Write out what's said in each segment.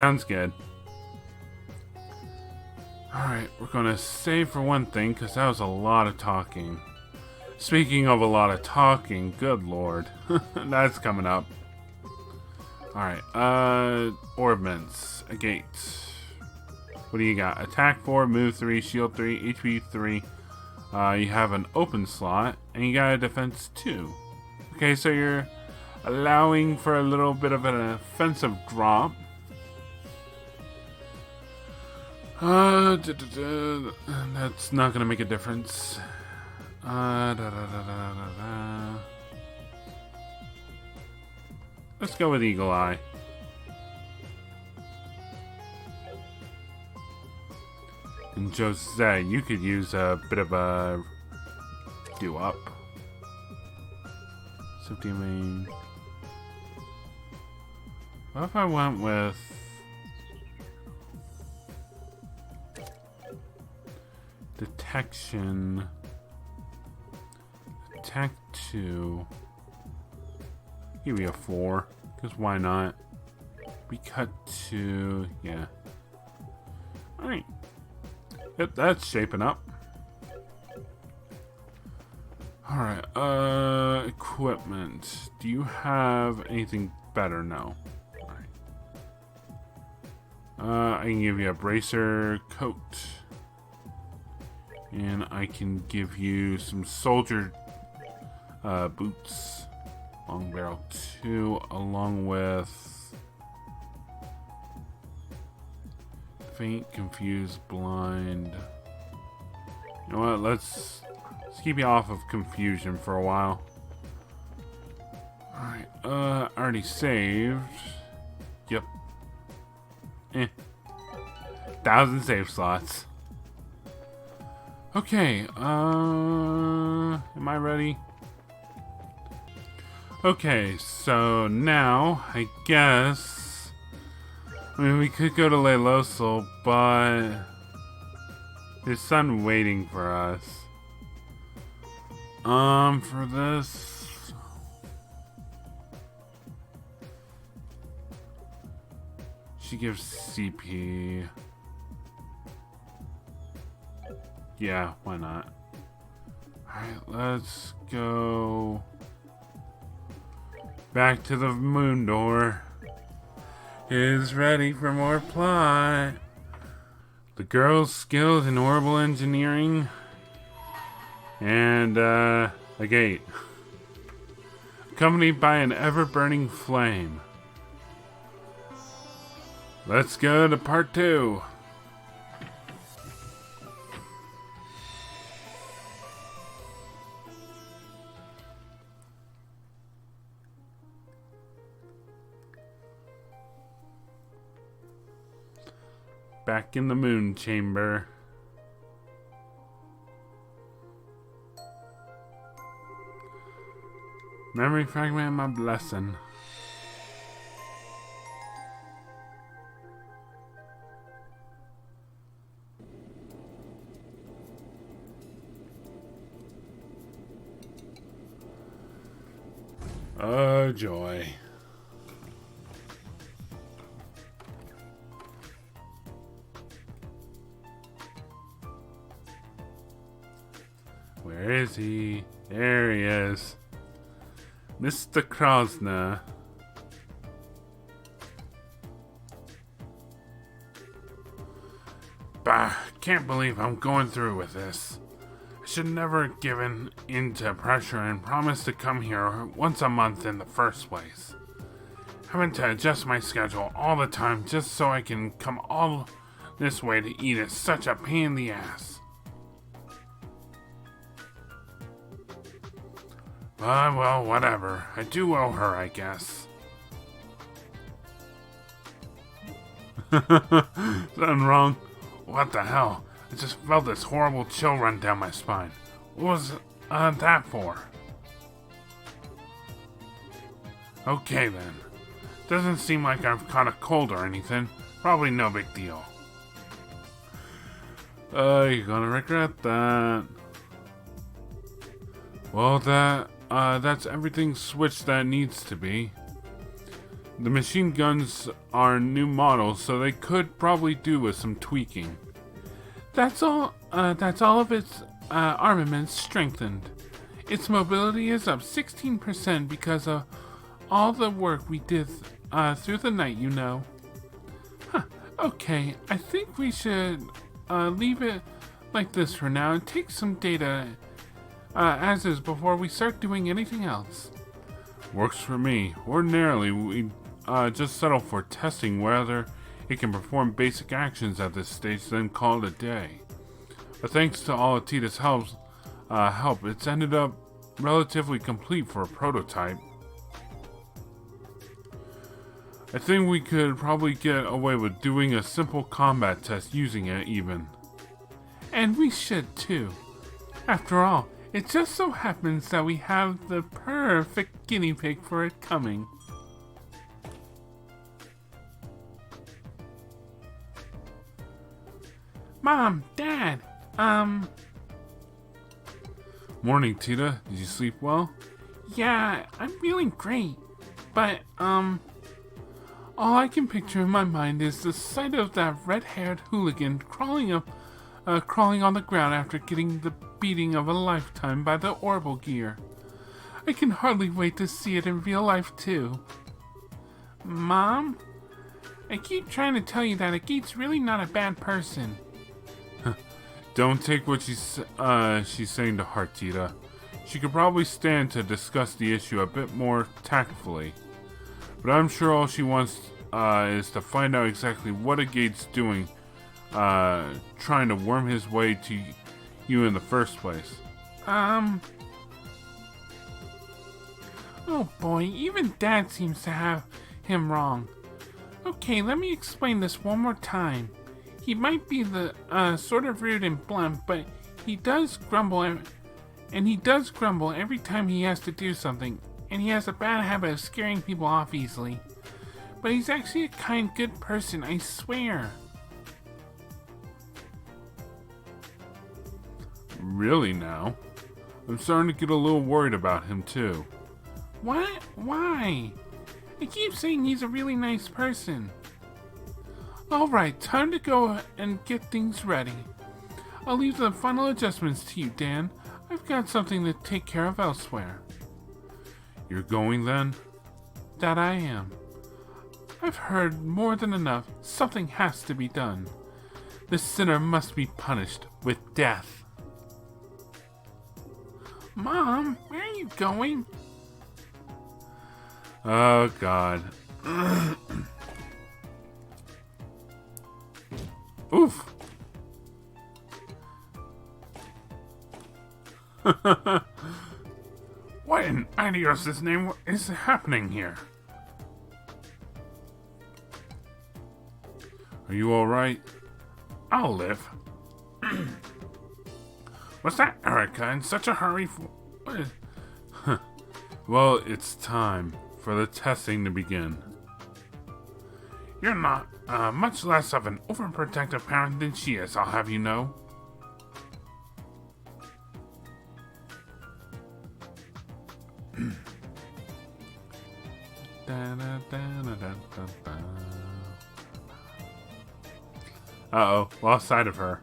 Sounds good. Alright, we're gonna save for one thing, because that was a lot of talking. Speaking of a lot of talking, good lord. That's coming up. Alright, Ordnance, Agate. What do you got? Attack 4, move 3, shield 3, HP 3. You have an open slot, and you got a defense 2. Okay, so you're allowing for a little bit of an offensive drop. That's not gonna make a difference. Let's go with Eagle Eye. And Jose, you could use a bit of a do up. So do you mean? What if I went with detection? Attack 2. Give me a 4, because why not? We cut 2, yeah. Alright. Yep, that's shaping up. Alright, equipment. Do you have anything better? No. Alright. I can give you a bracer coat. And I can give you some soldier boots. Long barrel 2, along with faint, confused, blind. You know what? Let's keep you off of confusion for a while. Alright, already saved. Yep. 1,000 save slots. Okay, am I ready? Okay, so now, I guess, I mean, we could go to Leilosel, but there's sun waiting for us. For this, she gives CP. Yeah, why not? Alright, let's go back to the moon door. Is ready for more plot. The girl's skilled in orbital engineering. And, Agate. Accompanied by an ever-burning flame. Let's go to part 2. Back in the moon chamber. Memory fragment, my blessing. Oh, joy. Where is he? There he is. Mr. Krosna. Bah, can't believe I'm going through with this. I should never have given in to pressure and promised to come here once a month in the first place. Having to adjust my schedule all the time just so I can come all this way to eat is such a pain in the ass. But, well, whatever. I do owe her, I guess. Something wrong? What the hell? I just felt this horrible chill run down my spine. What was that for? Okay then. Doesn't seem like I've caught a cold or anything. Probably no big deal. You're gonna regret that. Well, that's everything switched that needs to be. The machine guns are new models, so they could probably do with some tweaking. That's all of its armaments strengthened. Its mobility is up 16% because of all the work we did through the night, you know. Huh, okay, I think we should leave it like this for now and take some data as is before we start doing anything else. Works for me. Ordinarily, we just settle for testing whether it can perform basic actions at this stage, then call it a day. But thanks to all of Tita's help, it's ended up relatively complete for a prototype. I think we could probably get away with doing a simple combat test using it even. And we should too. After all, it just so happens that we have the perfect guinea pig for it coming. Mom, Dad, Morning, Tita. Did you sleep well? Yeah, I'm feeling great. But, all I can picture in my mind is the sight of that red-haired hooligan crawling on the ground after getting the beating of a lifetime by the Orbal Gear. I can hardly wait to see it in real life, too. Mom? I keep trying to tell you that Agate's really not a bad person. Don't take what she's saying to heart, Tita. She could probably stand to discuss the issue a bit more tactfully. But I'm sure all she wants is to find out exactly what Agate's doing, trying to worm his way to you in the first place. Oh boy, even Dad seems to have him wrong. Okay, let me explain this one more time. He might be the sort of rude and blunt, but he does grumble, and he does grumble every time he has to do something, and he has a bad habit of scaring people off easily. But he's actually a kind, good person, I swear. Really now? I'm starting to get a little worried about him too. What? Why? I keep saying he's a really nice person. Alright, time to go and get things ready. I'll leave the final adjustments to you, Dan. I've got something to take care of elsewhere. You're going then? That I am. I've heard more than enough. Something has to be done. The sinner must be punished with death. Mom, where are you going? Oh, God. Oof. What in Adios' name is happening here? Are you alright? I'll live. Was that Erica in such a hurry for... Well, it's time for the testing to begin. You're not much less of an overprotective parent than she is, I'll have you know. Uh-oh, lost sight of her.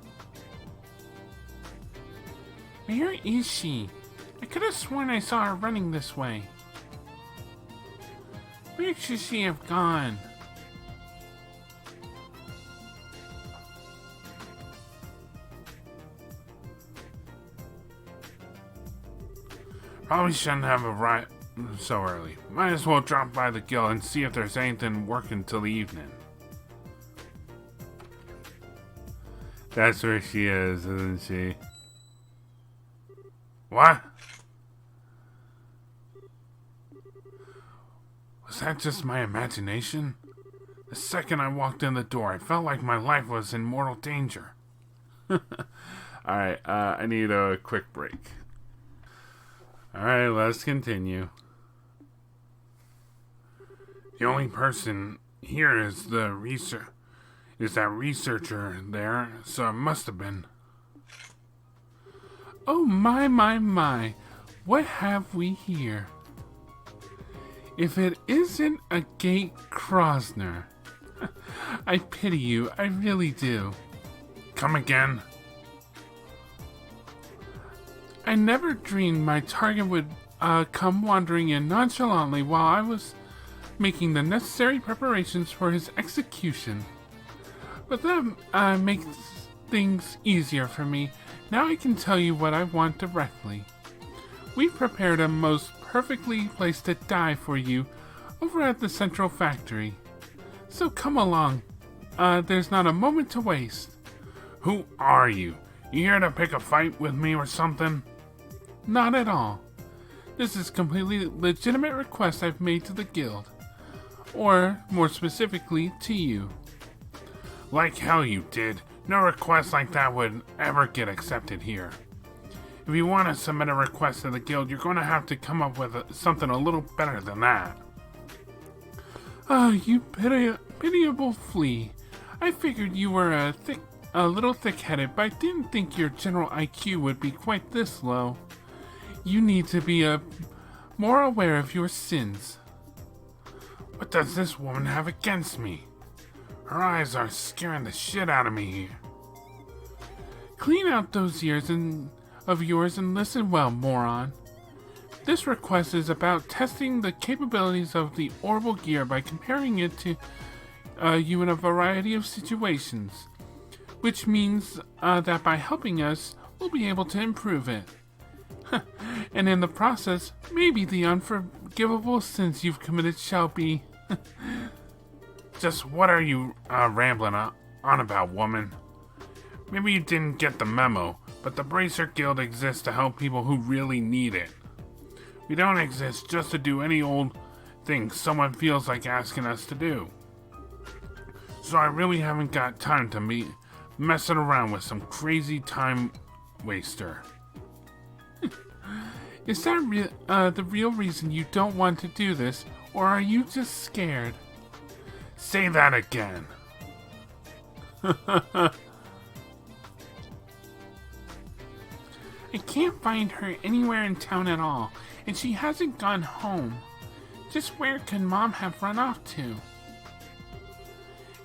Where is she? I could have sworn I saw her running this way. Where should she have gone? Probably shouldn't have arrived so early. Might as well drop by the guild and see if there's anything working till the evening. That's where she is, isn't she? What? Was that just my imagination? The second I walked in the door, I felt like my life was in mortal danger. Alright, I need a quick break. Alright, let's continue. The only person here is that researcher there, so it must have been. Oh my. What have we here? If it isn't Agate Krosner. I pity you, I really do. Come again? I never dreamed my target would come wandering in nonchalantly while I was making the necessary preparations for his execution. But that makes things easier for me. Now I can tell you what I want directly. We've prepared a most perfectly place to die for you over at the Central Factory. So come along. There's not a moment to waste. Who are you? You here to pick a fight with me or something? Not at all. This is a completely legitimate request I've made to the guild. Or, more specifically, to you. Like hell you did. No request like that would ever get accepted here. If you want to submit a request to the guild, you're going to have to come up with something a little better than that. Oh, you pitiable flea. I figured you were a little thick-headed, but I didn't think your general IQ would be quite this low. You need to be more aware of your sins. What does this woman have against me? Her eyes are scaring the shit out of me here. Clean out those ears of yours and listen well, moron. This request is about testing the capabilities of the Orbal Gear by comparing it to you in a variety of situations, which means that by helping us, we'll be able to improve it. And in the process, maybe the unforgivable sins you've committed shall be... Just what are you rambling on about, woman? Maybe you didn't get the memo, but the Bracer Guild exists to help people who really need it. We don't exist just to do any old thing someone feels like asking us to do. So I really haven't got time to be messing around with some crazy time waster. Is that the real reason you don't want to do this, or are you just scared? Say that again. I can't find her anywhere in town at all, and she hasn't gone home. Just where can Mom have run off to?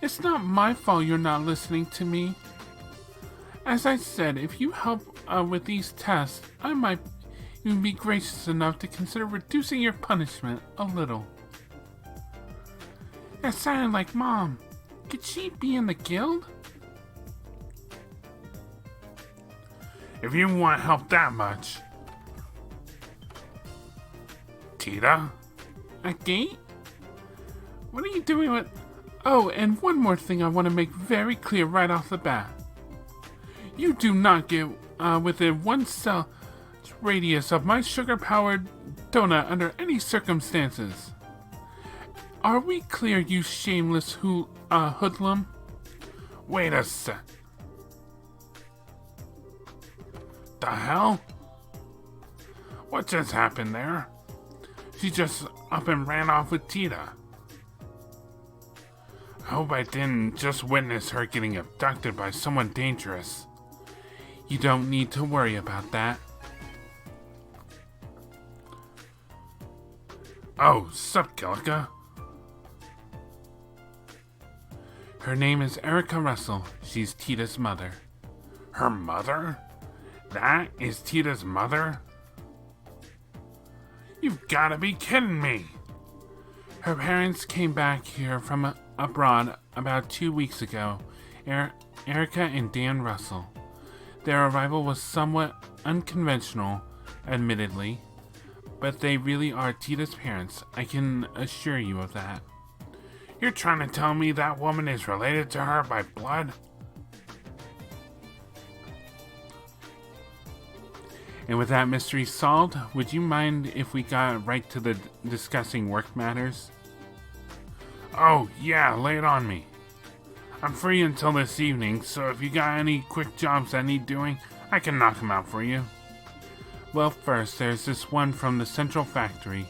It's not my fault you're not listening to me. As I said, if you help with these tests, I might even be gracious enough to consider reducing your punishment a little. That sounded like Mom. Could she be in the guild? If you want help that much. Tita? Agate? What are you doing with... Oh, and one more thing I want to make very clear right off the bat. You do not get within 1 cell radius of my sugar-powered donut under any circumstances. Are we clear, you shameless hoodlum? Wait a sec. The hell? What just happened there? She just up and ran off with Tita. I hope I didn't just witness her getting abducted by someone dangerous. You don't need to worry about that. Oh, sup, Gillica? Her name is Erica Russell. She's Tita's mother. Her mother? That is Tita's mother? You've gotta be kidding me! Her parents came back here from abroad about 2 weeks ago, Erica and Dan Russell. Their arrival was somewhat unconventional, admittedly, but they really are Tita's parents. I can assure you of that. You're trying to tell me that woman is related to her by blood? And with that mystery solved, would you mind if we got right to the discussing work matters? Oh, yeah, lay it on me. I'm free until this evening, so if you got any quick jobs that need doing, I can knock them out for you. Well, first, there's this one from the Central Factory.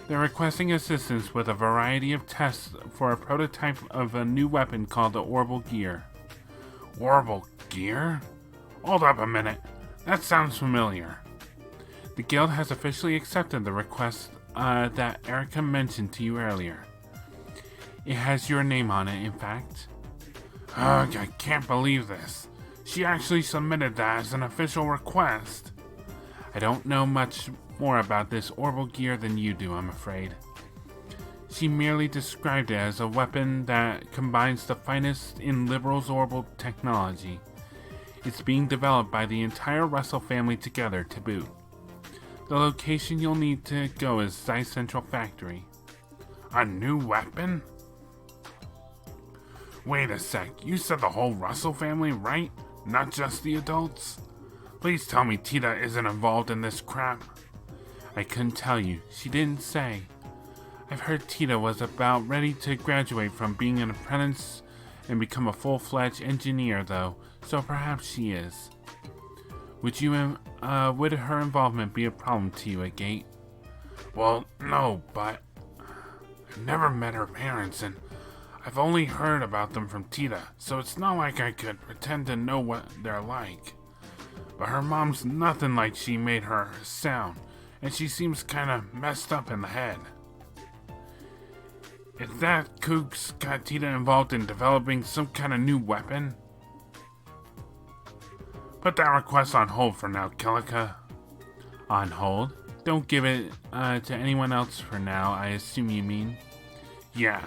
They're requesting assistance with a variety of tests for a prototype of a new weapon called the Orbal Gear. Orbal Gear? Hold up a minute. That sounds familiar. The guild has officially accepted the request that Erica mentioned to you earlier. It has your name on it, in fact. Ugh, I can't believe this. She actually submitted that as an official request. I don't know much more about this Orbal Gear than you do, I'm afraid. She merely described it as a weapon that combines the finest in Liberal's Orbal technology. It's being developed by the entire Russell family together to boot. The location you'll need to go is Zeiss Central Factory. A new weapon? Wait a sec, you said the whole Russell family, right? Not just the adults? Please tell me Tita isn't involved in this crap. I couldn't tell you. She didn't say. I've heard Tita was about ready to graduate from being an apprentice and become a full-fledged engineer, though, so perhaps she is. Would her involvement be a problem to you, Agate? Well, no, but I've never met her parents, and I've only heard about them from Tita, so it's not like I could pretend to know what they're like. But her mom's nothing like she made her sound, and she seems kinda messed up in the head. If that kook's got Tita involved in developing some kind of new weapon, put that request on hold for now, Kilika. On hold? Don't give it to anyone else for now, I assume you mean? Yeah.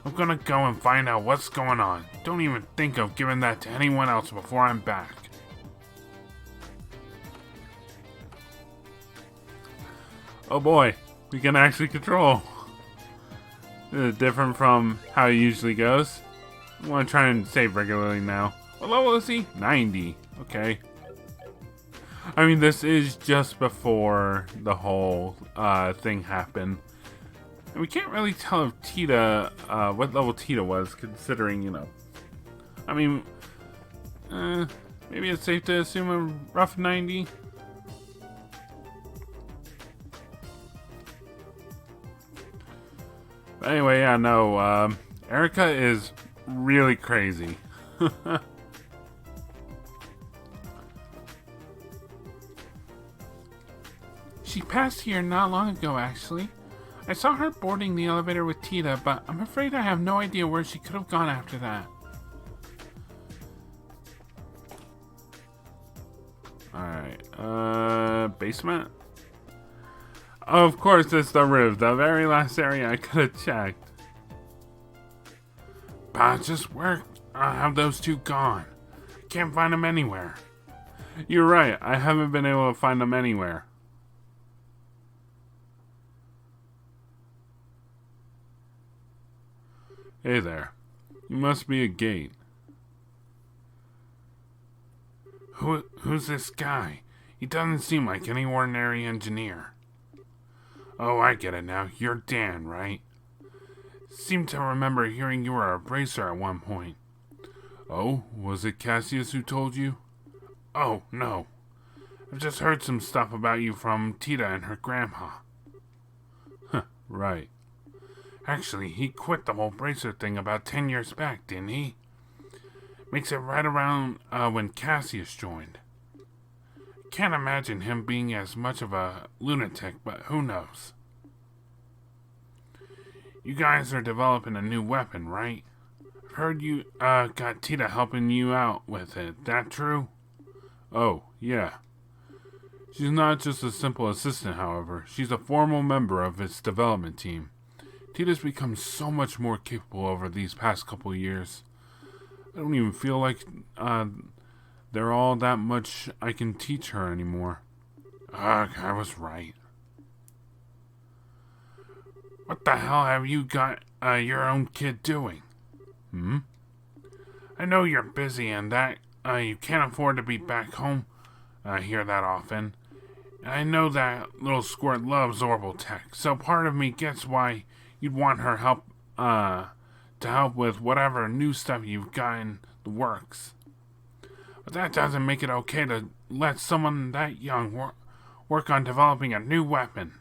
I'm gonna go and find out what's going on. Don't even think of giving that to anyone else before I'm back. Oh boy, we can actually control. This is different from how it usually goes. I want to try and save regularly now. What level is he? 90. Okay. I mean, this is just before the whole thing happened. And we can't really tell if Tita, what level Tita was, considering, you know. I mean, maybe it's safe to assume a rough 90. But anyway, yeah, no, Erica is really crazy. She passed here not long ago, actually. I saw her boarding the elevator with Tita, but I'm afraid I have no idea where she could have gone after that. Alright, basement? Of course, it's the roof, the very last area I could have checked. But just where have those two gone? I can't find them anywhere. You're right, I haven't been able to find them anywhere. Hey there. You must be Agate. Who's this guy? He doesn't seem like any ordinary engineer. Oh, I get it now. You're Dan, right? Seem to remember hearing you were a bracer at one point. Oh, was it Cassius who told you? Oh, no. I've just heard some stuff about you from Tita and her grandpa. Huh, right. Actually, he quit the whole bracer thing about 10 years back, didn't he? Makes it right around when Cassius joined. Can't imagine him being as much of a lunatic, but who knows? You guys are developing a new weapon, right? I've heard you got Tita helping you out with it. That true? Oh, yeah. She's not just a simple assistant, however. She's a formal member of its development team. Tita's become so much more capable over these past couple years. I don't even feel like they're all that much I can teach her anymore. Ugh, I was right. What the hell have you got your own kid doing? I know you're busy and that you can't afford to be back home here that often. I know that little squirt loves Orbal Tech, so part of me gets why you'd want her help to help with whatever new stuff you've got in the works. But that doesn't make it okay to let someone that young work on developing a new weapon.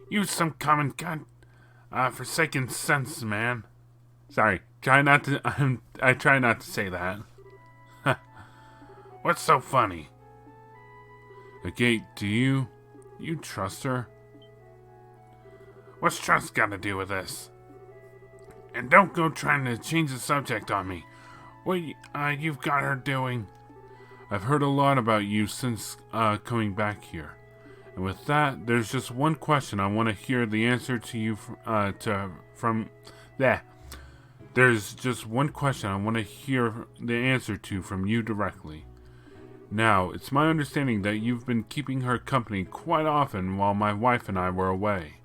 Use some common forsaken sense, man. Sorry, try not to. I try not to say that. What's so funny? Agate, do you trust her? What's trust got to do with this? And don't go trying to change the subject on me. What you've got her doing? I've heard a lot about you since coming back here. And with that, there's just one question I want to hear the answer to you from there. There's just one question I want to hear the answer to from you directly. Now, it's my understanding that you've been keeping her company quite often while my wife and I were away.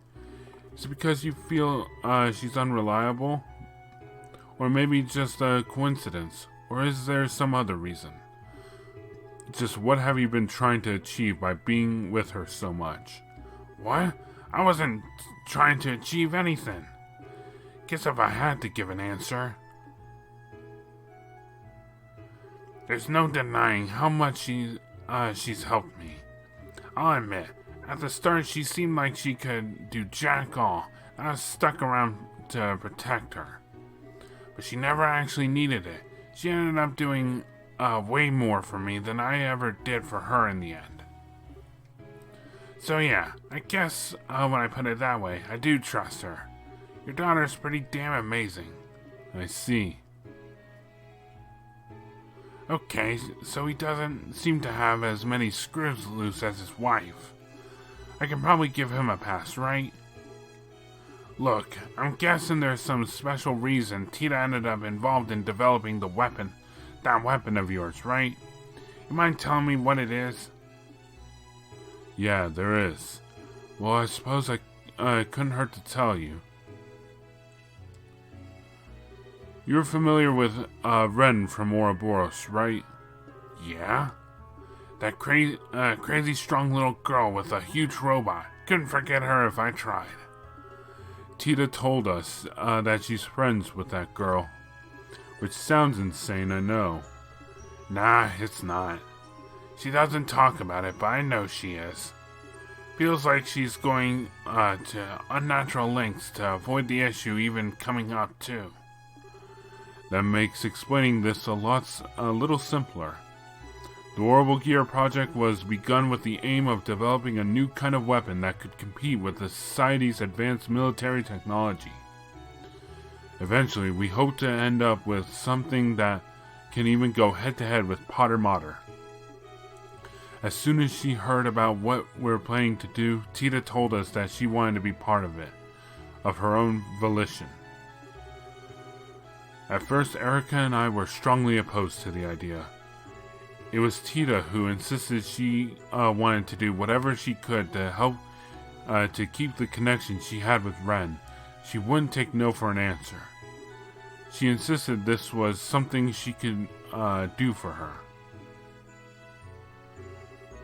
Is it because you feel she's unreliable? Or maybe just a coincidence? Or is there some other reason? Just what have you been trying to achieve by being with her so much? What? I wasn't trying to achieve anything. Guess if I had to give an answer. There's no denying how much she's helped me. I'll admit, at the start she seemed like she could do jack all. I was stuck around to protect her. But she never actually needed it. She ended up doing way more for me than I ever did for her in the end. So yeah, I guess when I put it that way, I do trust her. Your daughter's pretty damn amazing. I see. Okay, so he doesn't seem to have as many screws loose as his wife. I can probably give him a pass, right? Look, I'm guessing there's some special reason Tita ended up involved in developing that weapon of yours, right? You mind telling me what it is? Yeah, there is. Well, I suppose I couldn't hurt to tell you. You're familiar with Ren from Ouroboros, right? Yeah? That crazy strong little girl with a huge robot. Couldn't forget her if I tried. Tita told us that she's friends with that girl. Which sounds insane, I know. Nah, it's not. She doesn't talk about it, but I know she is. Feels like she's going to unnatural lengths to avoid the issue even coming up, too. That makes explaining this a little simpler. The Orbal Gear project was begun with the aim of developing a new kind of weapon that could compete with the society's advanced military technology. Eventually, we hope to end up with something that can even go head-to-head with Potter Mater. As soon as she heard about what we're planning to do, Tita told us that she wanted to be part of it, of her own volition. At first, Erica and I were strongly opposed to the idea. It was Tita who insisted she wanted to do whatever she could to help to keep the connection she had with Ren. She wouldn't take no for an answer. She insisted this was something she could do for her.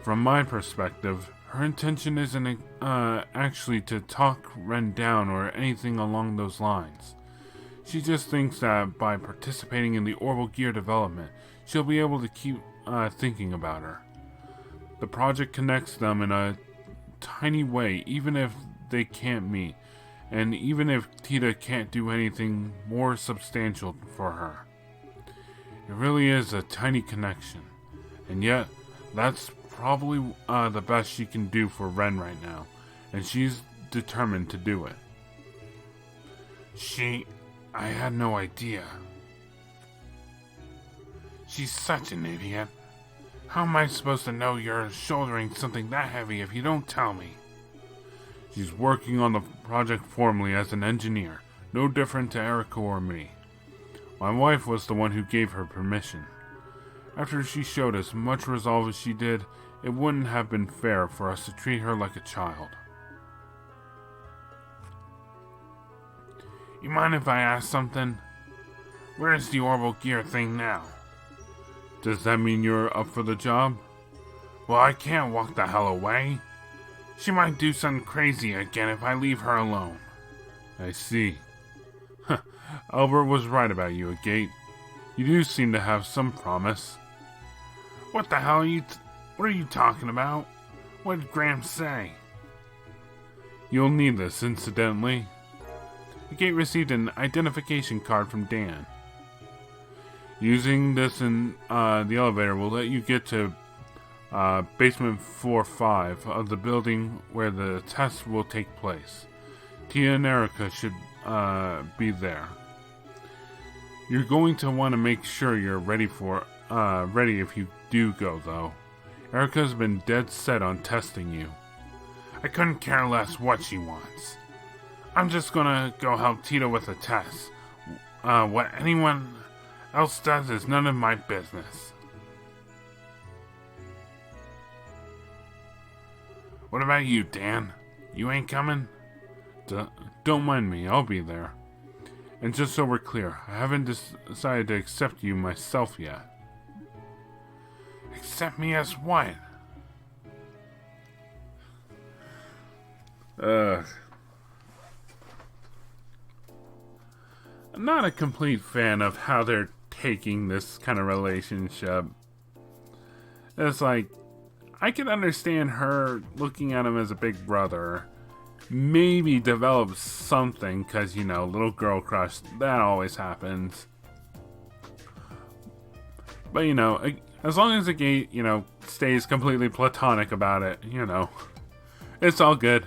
From my perspective, her intention isn't actually to talk Ren down or anything along those lines. She just thinks that by participating in the Orbal Gear development, she'll be able to keep thinking about her. The project connects them in a tiny way, even if they can't meet, and even if Tita can't do anything more substantial for her. It really is a tiny connection, and yet that's probably the best she can do for Ren right now, and she's determined to do it. I had no idea. She's such an idiot. How am I supposed to know you're shouldering something that heavy if you don't tell me? She's working on the project formally as an engineer, no different to Erica or me. My wife was the one who gave her permission. After she showed as much resolve as she did, it wouldn't have been fair for us to treat her like a child. You mind if I ask something? Where's the Orbal Gear thing now? Does that mean you're up for the job? Well, I can't walk the hell away. She might do something crazy again if I leave her alone. I see. Albert was right about you, Agate. You do seem to have some promise. What the hell what are you talking about? What did Graham say? You'll need this, incidentally. Agate received an identification card from Dan. Using this in the elevator will let you get to basement floor 5 of the building where the test will take place. Tia and Erica should be there. You're going to want to make sure you're ready if you do go, though. Erica's been dead set on testing you. I couldn't care less what she wants. I'm just gonna go help Tita with the test. What anyone else does is none of my business. What about you, Dan? You ain't coming? Don't mind me, I'll be there. And just so we're clear, I haven't decided to accept you myself yet. Accept me as what? I'm not a complete fan of how they're taking this kind of relationship. It's like, I can understand her looking at him as a big brother. Maybe develop something, because, you know, little girl crush, that always happens. But, you know, as long as Agate, you know, stays completely platonic about it, you know, it's all good.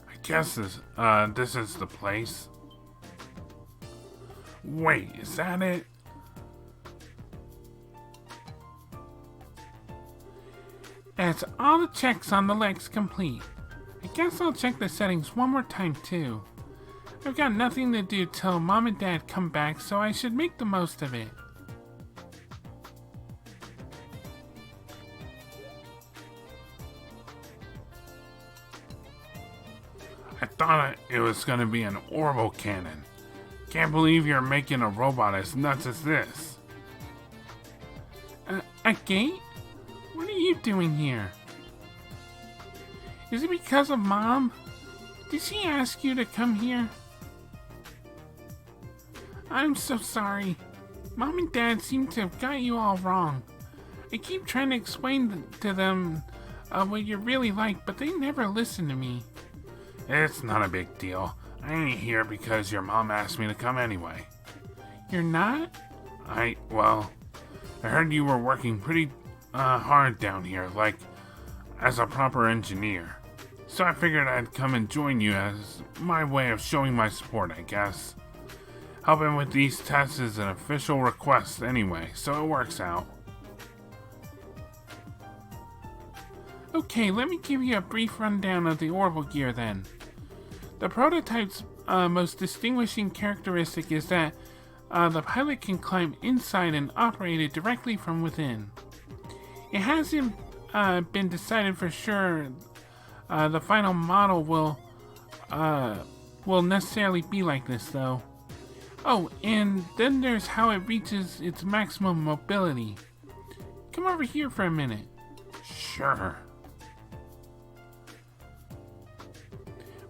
I guess this is the place. Wait, is that it? That's all the checks on the legs complete. I guess I'll check the settings one more time too. I've got nothing to do till Mom and Dad come back, so I should make the most of it. I thought it was gonna be an Orbal cannon. Can't believe you're making a robot as nuts as this. Agate? What are you doing here? Is it because of Mom? Did she ask you to come here? I'm so sorry. Mom and Dad seem to have got you all wrong. I keep trying to explain to them what you're really like, but they never listen to me. It's not a big deal. I ain't here because your mom asked me to come anyway. You're not? I heard you were working pretty hard down here, like as a proper engineer. So I figured I'd come and join you as my way of showing my support, I guess. Helping with these tests is an official request anyway, so it works out. Okay, let me give you a brief rundown of the Orbal Gear then. The prototype's most distinguishing characteristic is that the pilot can climb inside and operate it directly from within. It hasn't been decided for sure the final model will necessarily be like this though. Oh, and then there's how it reaches its maximum mobility. Come over here for a minute. Sure.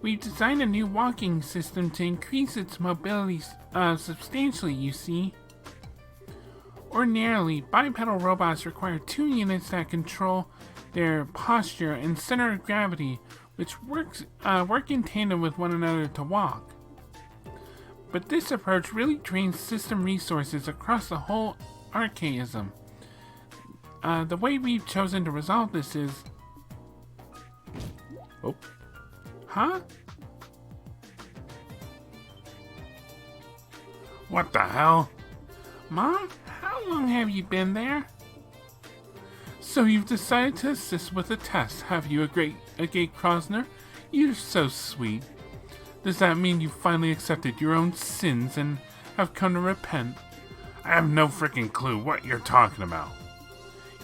We've designed a new walking system to increase its mobility substantially, you see. Ordinarily, bipedal robots require two units that control their posture and center of gravity, which work in tandem with one another to walk. But this approach really drains system resources across the whole archaism. The way we've chosen to resolve this is... Oh. Huh? What the hell? Mom, how long have you been there? So you've decided to assist with the test, have you, Agate Krosner? You're so sweet. Does that mean you finally accepted your own sins and have come to repent? I have no freaking clue what you're talking about.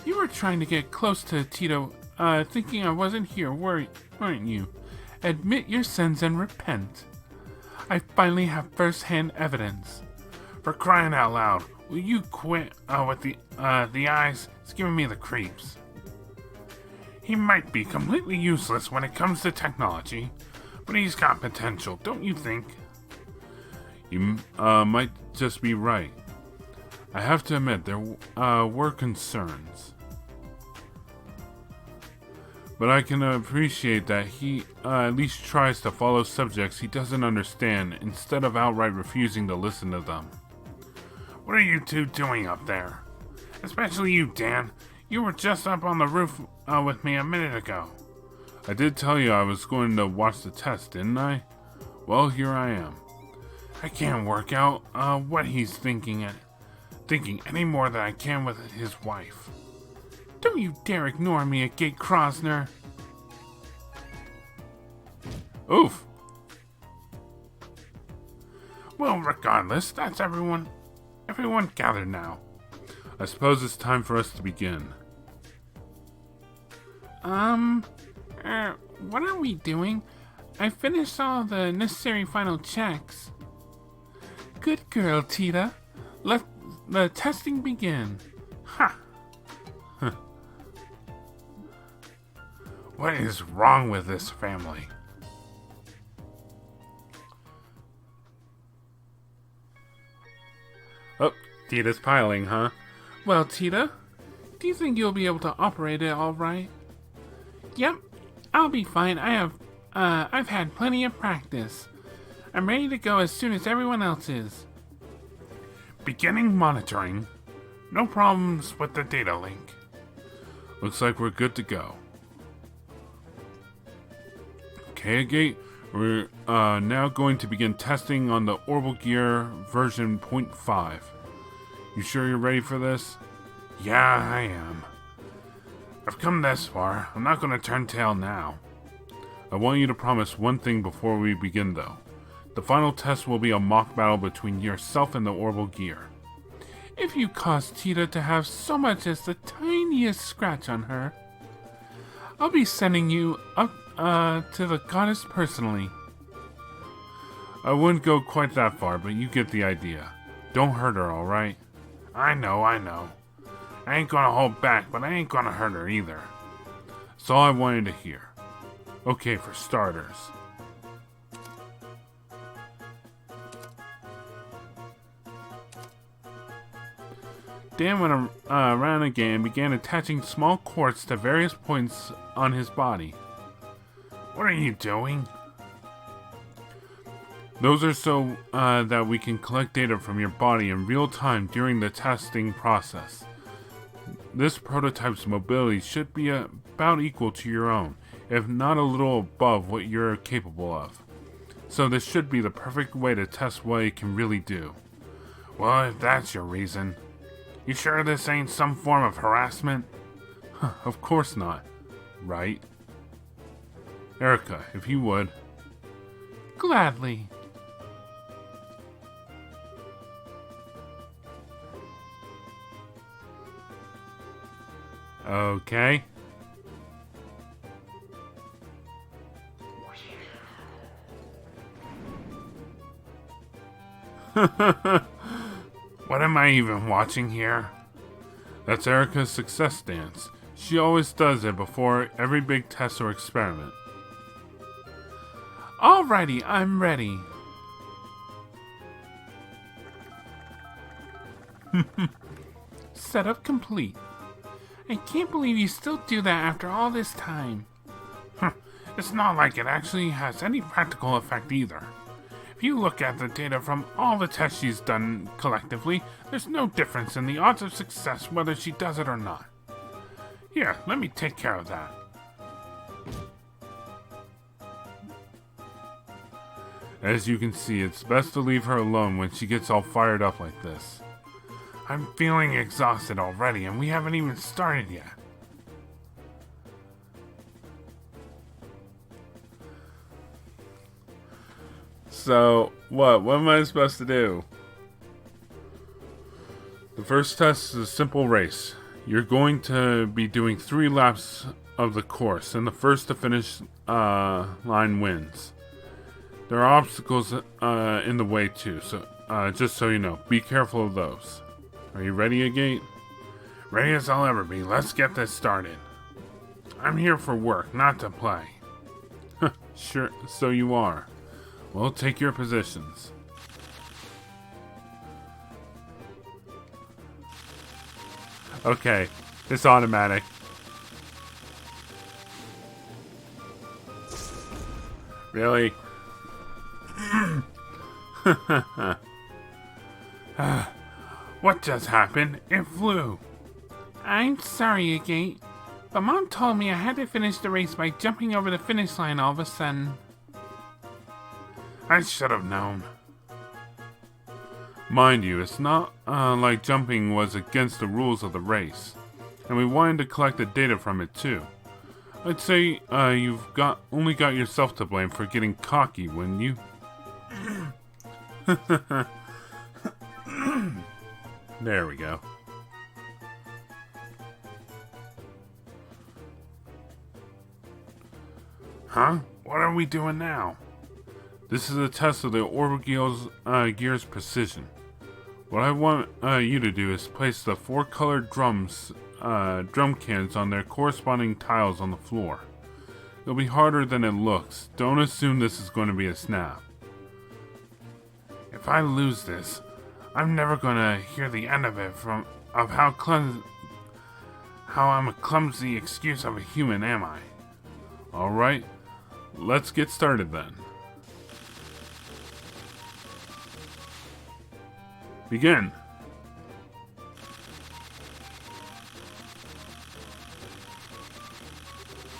You were trying to get close to Tito, thinking I wasn't here, weren't you? Admit your sins and repent. I finally have first-hand evidence. For crying out loud, will you quit with the eyes? It's giving me the creeps. He might be completely useless when it comes to technology, but he's got potential, don't you think? You might just be right. I have to admit, there were concerns. But I can appreciate that he at least tries to follow subjects he doesn't understand instead of outright refusing to listen to them. What are you two doing up there? Especially you, Dan. You were just up on the roof with me a minute ago. I did tell you I was going to watch the test, didn't I? Well, here I am. I can't work out what he's thinking any more than I can with his wife. Don't you dare ignore me, Agate Krosner. Oof. Well, regardless, that's everyone gathered now. I suppose it's time for us to begin. What are we doing? I finished all the necessary final checks. Good girl, Tita. Let the testing begin. Ha! What is wrong with this family? Oh, Tita's piling, huh? Well, Tita, do you think you'll be able to operate it all right? Yep, I'll be fine. I've had plenty of practice. I'm ready to go as soon as everyone else is. Beginning monitoring. No problems with the data link. Looks like we're good to go. Okay, Agate, we're now going to begin testing on the Orbal Gear version 0.5. You sure you're ready for this? Yeah, I am. I've come this far. I'm not going to turn tail now. I want you to promise one thing before we begin, though. The final test will be a mock battle between yourself and the Orbal Gear. If you cause Tita to have so much as the tiniest scratch on her, I'll be sending you up to the goddess personally. I wouldn't go quite that far, but you get the idea. Don't hurt her, alright? I know. I ain't gonna hold back, but I ain't gonna hurt her either. That's all I wanted to hear. Okay, for starters. Dan went around again and began attaching small cords to various points on his body. What are you doing? Those are so that we can collect data from your body in real time during the testing process. This prototype's mobility should be about equal to your own, if not a little above what you're capable of. So this should be the perfect way to test what it can really do. Well, if that's your reason. You sure this ain't some form of harassment? Of course not. Right? Erica, if you would. Gladly. Okay. What am I even watching here? That's Erica's success dance. She always does it before every big test or experiment. Alrighty, I'm ready. Setup complete. I can't believe you still do that after all this time. It's not like it actually has any practical effect either. If you look at the data from all the tests she's done collectively, there's no difference in the odds of success whether she does it or not. Here, let me take care of that. As you can see, it's best to leave her alone when she gets all fired up like this. I'm feeling exhausted already, and we haven't even started yet. So, what? What am I supposed to do? The first test is a simple race. You're going to be doing 3 laps of the course, and the first to finish line wins. There are obstacles in the way too, so just so you know, be careful of those. Are you ready, Agate? Ready as I'll ever be. Let's get this started. I'm here for work, not to play. Sure, so you are. Well, take your positions. Okay, it's automatic. Really? What just happened? It flew. I'm sorry, Agate, but Mom told me I had to finish the race by jumping over the finish line all of a sudden. I should have known. Mind you, it's not like jumping was against the rules of the race, and we wanted to collect the data from it too. I'd say you've only got yourself to blame for getting cocky, wouldn't you? There we go. Huh? What are we doing now? This is a test of the Orbal Gear's precision. What I want you to do is place the 4 colored drum cans on their corresponding tiles on the floor. It'll be harder than it looks. Don't assume this is going to be a snap. If I lose this, I'm never gonna hear the end of it of how I'm a clumsy excuse of a human, am I? Alright, let's get started then. Begin.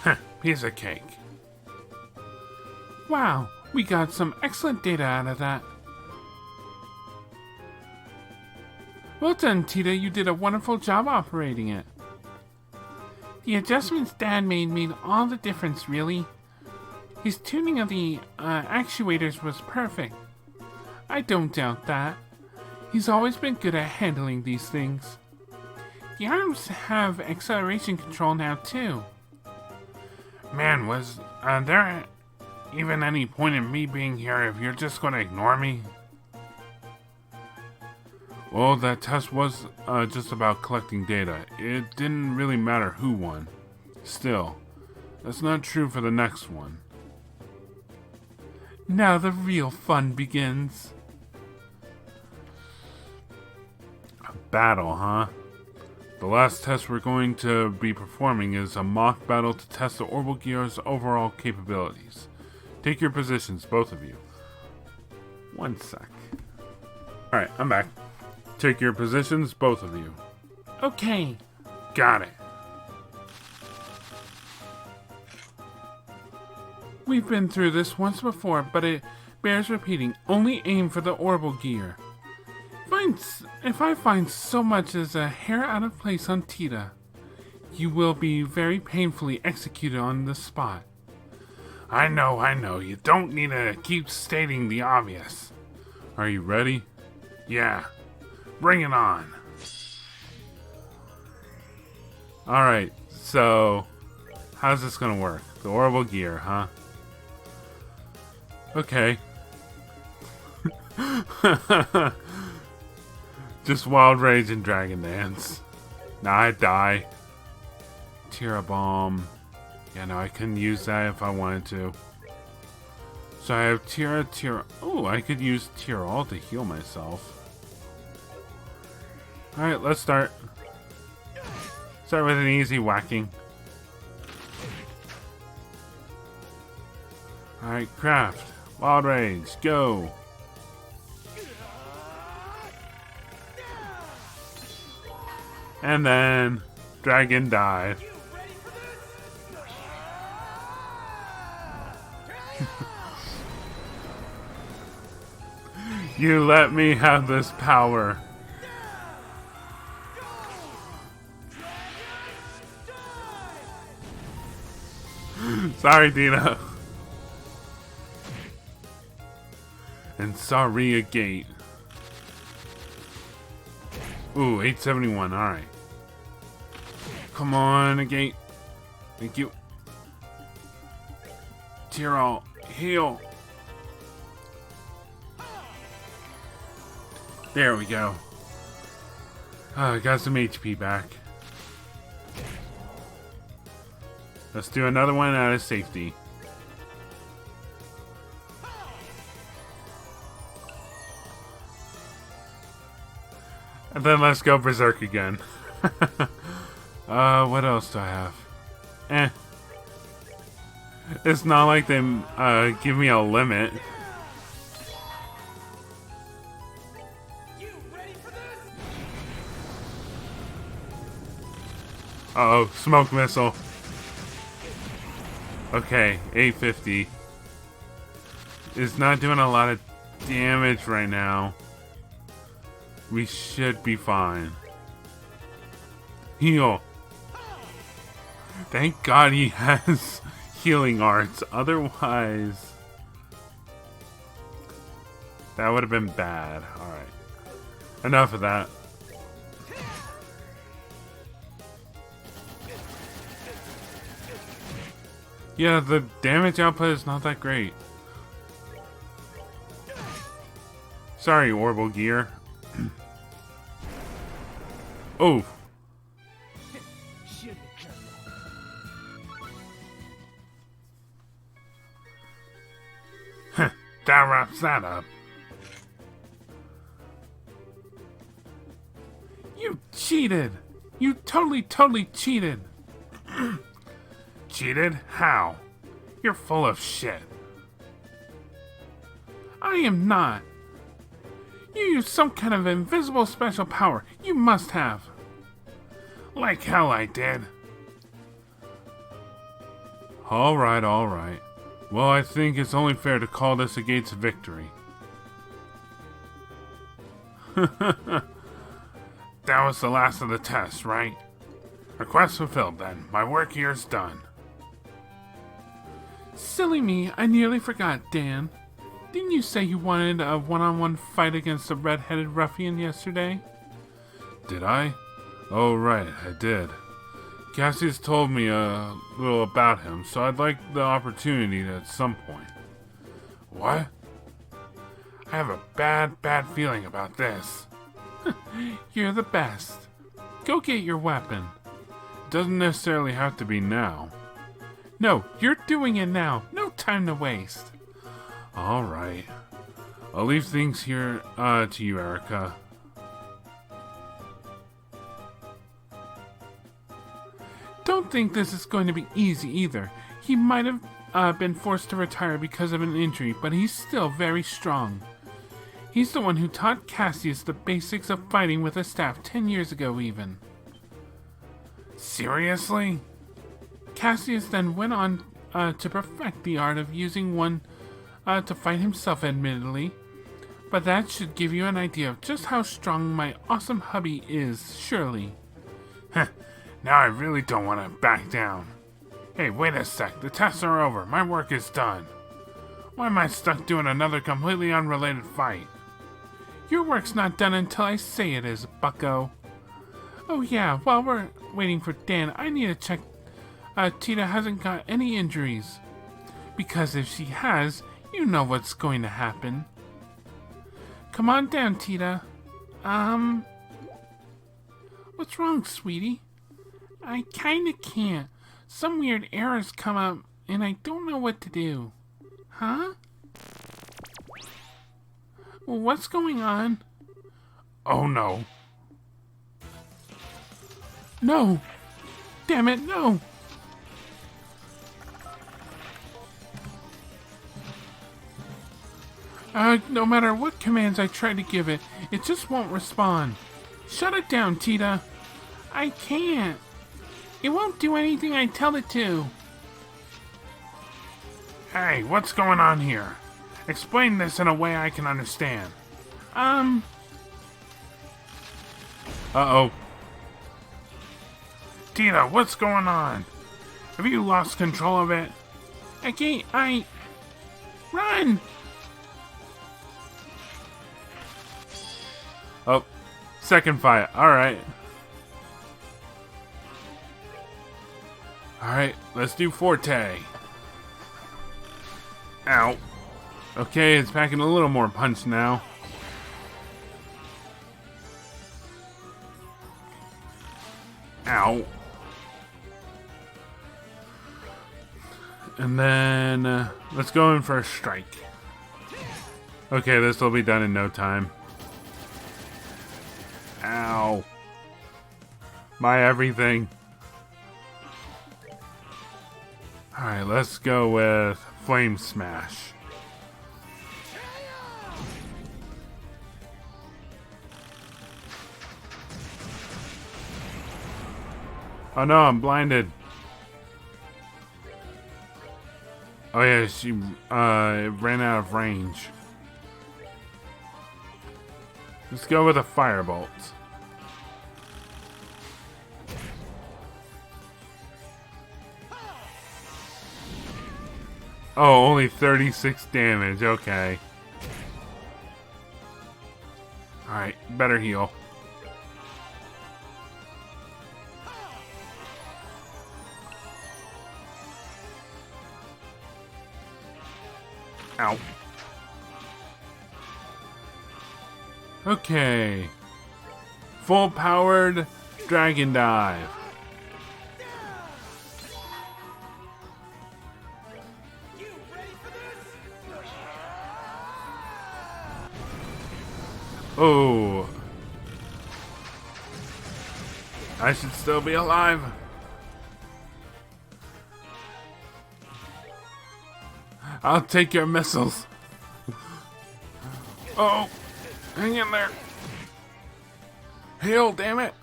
Heh, piece of cake. Wow, we got some excellent data out of that. Well done, Tita. You did a wonderful job operating it. The adjustments Dad made all the difference, really. His tuning of the actuators was perfect. I don't doubt that. He's always been good at handling these things. The arms have acceleration control now, too. Man, was there even any point in me being here if you're just gonna ignore me? Well, that test was just about collecting data. It didn't really matter who won. Still, that's not true for the next one. Now the real fun begins. A battle, huh? The last test we're going to be performing is a mock battle to test the Orbal Gear's overall capabilities. Take your positions, both of you. One sec. Alright, I'm back. Take your positions, both of you. Okay. Got it. We've been through this once before, but it bears repeating. Only aim for the Orbal Gear. If I find so much as a hair out of place on Tita, you will be very painfully executed on the spot. I know. You don't need to keep stating the obvious. Are you ready? Yeah. Bring it on. Alright, so how's this gonna work? The Orbal Gear, huh? Okay. Just Wild Rage and Dragon Dance. Now I die. Tira Bomb. Yeah, no, I couldn't use that if I wanted to. So I have Tira. Oh, I could use Tira to heal myself. Alright, let's start. Start with an easy whacking. Alright, Craft. Wild Rage, go! And then Dragon died. You let me have this power. Sorry, Dina. And sorry, Agate. Ooh, 871, alright. Come on, Agate. Thank you. Tyrell, heal. There we go. Got some HP back. Let's do another one out of safety. And then let's go berserk again. What else do I have? It's not like they give me a limit. Uh-oh, smoke missile. Okay, 850. is not doing a lot of damage right now. We should be fine. Heal. Thank God he has healing arts. Otherwise, that would have been bad. Alright. Enough of that. Yeah, the damage output is not that great. Sorry, Orbal Gear. Oh. That wraps that up. You cheated! You totally cheated! Cheated? How? You're full of shit. I am not. You used some kind of invisible special power. You must have. Like hell I did. Alright, alright. Well, I think it's only fair to call this Agate's victory. That was the last of the tests, right? Request fulfilled then. My work here's done. Silly me, I nearly forgot, Dan. Didn't you say you wanted a one-on-one fight against the red-headed ruffian yesterday? Did I? Oh, right, I did. Cassie's told me a little about him, so I'd like the opportunity at some point. What? I have a bad feeling about this. You're the best. Go get your weapon. It doesn't necessarily have to be now. No, you're doing it now. No time to waste. Alright. I'll leave things here to you, Erica. Don't think this is going to be easy either. He might have been forced to retire because of an injury, but he's still very strong. He's the one who taught Cassius the basics of fighting with a staff 10 years ago even. Seriously? Cassius then went on to perfect the art of using one to fight himself, admittedly. But that should give you an idea of just how strong my awesome hubby is, surely. Now I really don't want to back down. Hey, wait a sec. The tests are over. My work is done. Why am I stuck doing another completely unrelated fight? Your work's not done until I say it is, bucko. Oh yeah, while we're waiting for Dan, I need to check Tita hasn't got any injuries. Because if she has, you know what's going to happen. Come on down, Tita. What's wrong, sweetie? I kinda can't. Some weird errors come up, and I don't know what to do. Huh? Well, what's going on? Oh no. No! Damn it, no! No matter what commands I try to give it, it just won't respond. Shut it down, Tita. I can't. It won't do anything I tell it to. Hey, what's going on here? Explain this in a way I can understand. Uh-oh. Tita, what's going on? Have you lost control of it? Agate, Run! Oh, second fight. Alright. Alright, let's do Forte. Ow. Okay, it's packing a little more punch now. Ow. And then, let's go in for a strike. Okay, this will be done in no time. Ow. My everything. Alright, let's go with Flame Smash. Oh no, I'm blinded. Oh yeah, she ran out of range. Let's go with a firebolt. Oh, only 36 damage. Okay. Alright, better heal. Ow. Okay. Full powered dragon dive. Oh. I should still be alive. I'll take your missiles. Oh, hang in there. Heal, damn it.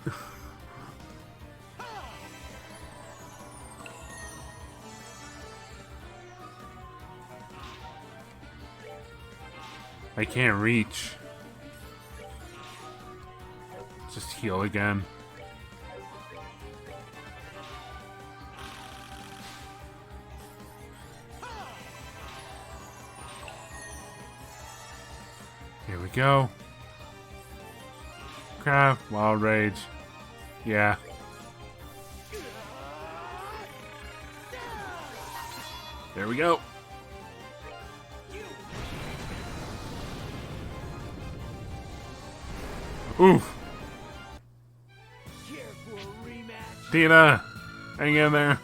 I can't reach. Just heal again. Here we go. Crap, wild rage. Yeah. There we go. Oof. Tina, hang in there.